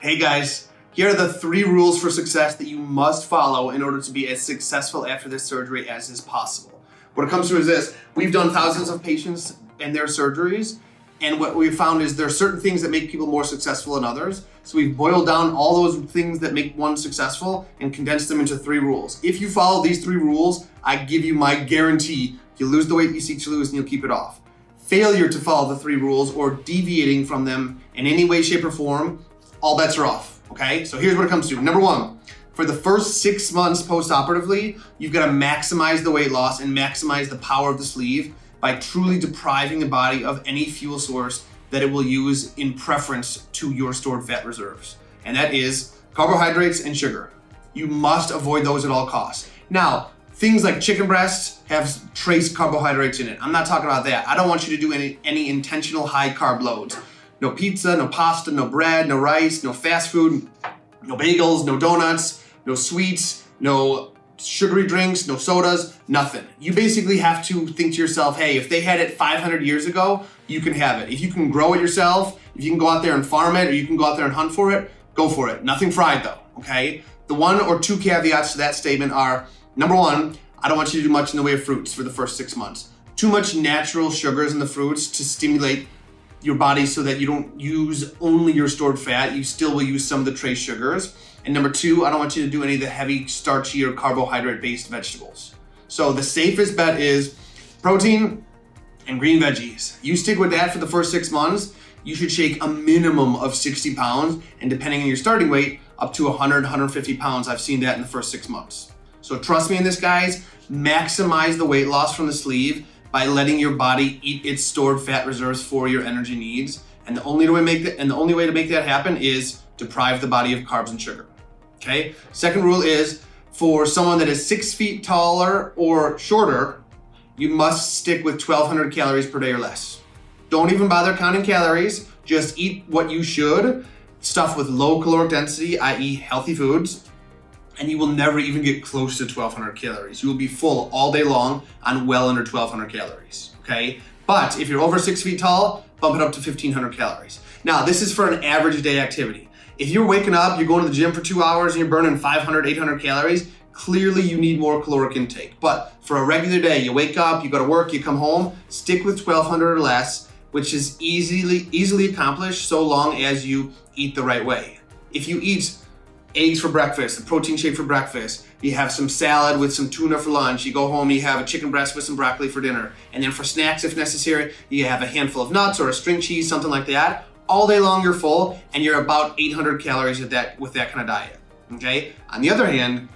Hey guys, here are the 3 rules for success that you must follow in order to be as successful after this surgery as is possible. What it comes to is this: we've done thousands of patients and their surgeries, and what we've found is there are certain things that make people more successful than others. So we've boiled down all those things that make one successful and condensed them into 3 rules. If you follow these 3 rules, I give you my guarantee you'll lose the weight you seek to lose and you'll keep it off. Failure to follow the 3 rules or deviating from them in any way, shape, or form, all bets are off, okay? So here's what it comes to. Number 1, for the first 6 months post-operatively, you've got to maximize the weight loss and maximize the power of the sleeve by truly depriving the body of any fuel source that it will use in preference to your stored fat reserves. And that is carbohydrates and sugar. You must avoid those at all costs. Now, things like chicken breasts have trace carbohydrates in it. I'm not talking about that. I don't want you to do any intentional high carb loads. No pizza, no pasta, no bread, no rice, no fast food, no bagels, no donuts, no sweets, no sugary drinks, no sodas, nothing. You basically have to think to yourself, hey, if they had it 500 years ago, you can have it. If you can grow it yourself, if you can go out there and farm it, or you can go out there and hunt for it, go for it. Nothing fried though, okay? The 1 or 2 caveats to that statement are, number 1, I don't want you to do much in the way of fruits for the first 6 months. Too much natural sugars in the fruits to stimulate your body so that you don't use only your stored fat. You still will use some of the trace sugars. And number 2, I don't want you to do any of the heavy starchy or carbohydrate-based vegetables. So the safest bet is protein and green veggies. You stick with that for the first 6 months. You should shake a minimum of 60 pounds, and depending on your starting weight, up to 100, 150 pounds. I've seen that in the first 6 months. So trust me in this, guys. Maximize the weight loss from the sleeve by letting your body eat its stored fat reserves for your energy needs. And the only way to make that happen is deprive the body of carbs and sugar. Okay? Second rule is, for someone that is 6 feet taller or shorter, you must stick with 1,200 calories per day or less. Don't even bother counting calories. Just eat what you should. Stuff with low caloric density, i.e. healthy foods, and you will never even get close to 1,200 calories. You will be full all day long on well under 1,200 calories, okay? But if you're over 6 feet tall, bump it up to 1,500 calories. Now, this is for an average day activity. If you're waking up, you're going to the gym for 2 hours and you're burning 500, 800 calories, clearly you need more caloric intake. But for a regular day, you wake up, you go to work, you come home, stick with 1,200 or less, which is easily accomplished so long as you eat the right way. If you eat eggs for breakfast, a protein shake for breakfast, you have some salad with some tuna for lunch, you go home, you have a chicken breast with some broccoli for dinner, and then for snacks, if necessary, you have a handful of nuts or a string cheese, something like that. All day long you're full, and you're about 800 calories with that kind of diet, okay? On the other hand,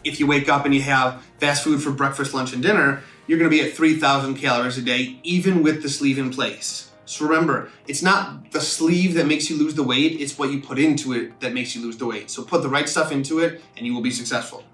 if you wake up and you have fast food for breakfast, lunch, and dinner, you're gonna be at 3,000 calories a day, even with the sleeve in place. So remember, it's not the sleeve that makes you lose the weight, it's what you put into it that makes you lose the weight. So put the right stuff into it and you will be successful.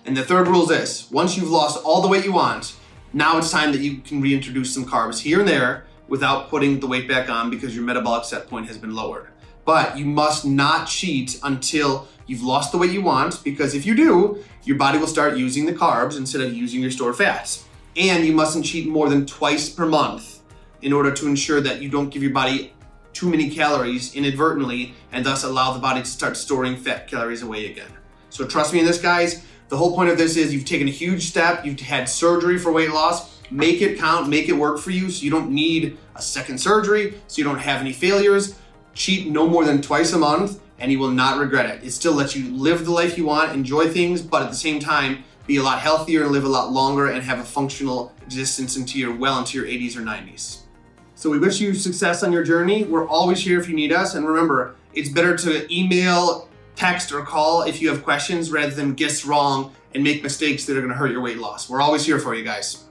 And the third rule is this: once you've lost all the weight you want, now it's time that you can reintroduce some carbs here and there without putting the weight back on because your metabolic set point has been lowered. But you must not cheat until you've lost the weight you want, because if you do, your body will start using the carbs instead of using your stored fats. And you mustn't cheat more than twice per month in order to ensure that you don't give your body too many calories inadvertently and thus allow the body to start storing fat calories away again. So trust me in this, guys. The whole point of this is you've taken a huge step, you've had surgery for weight loss. Make it count, make it work for you so you don't need a second surgery, so you don't have any failures. Cheat no more than twice a month and you will not regret it. It still lets you live the life you want, enjoy things, but at the same time, be a lot healthier and live a lot longer and have a functional existence into your 80s or 90s. So we wish you success on your journey. We're always here if you need us. And remember, it's better to email, text, or call if you have questions rather than guess wrong and make mistakes that are gonna hurt your weight loss. We're always here for you guys.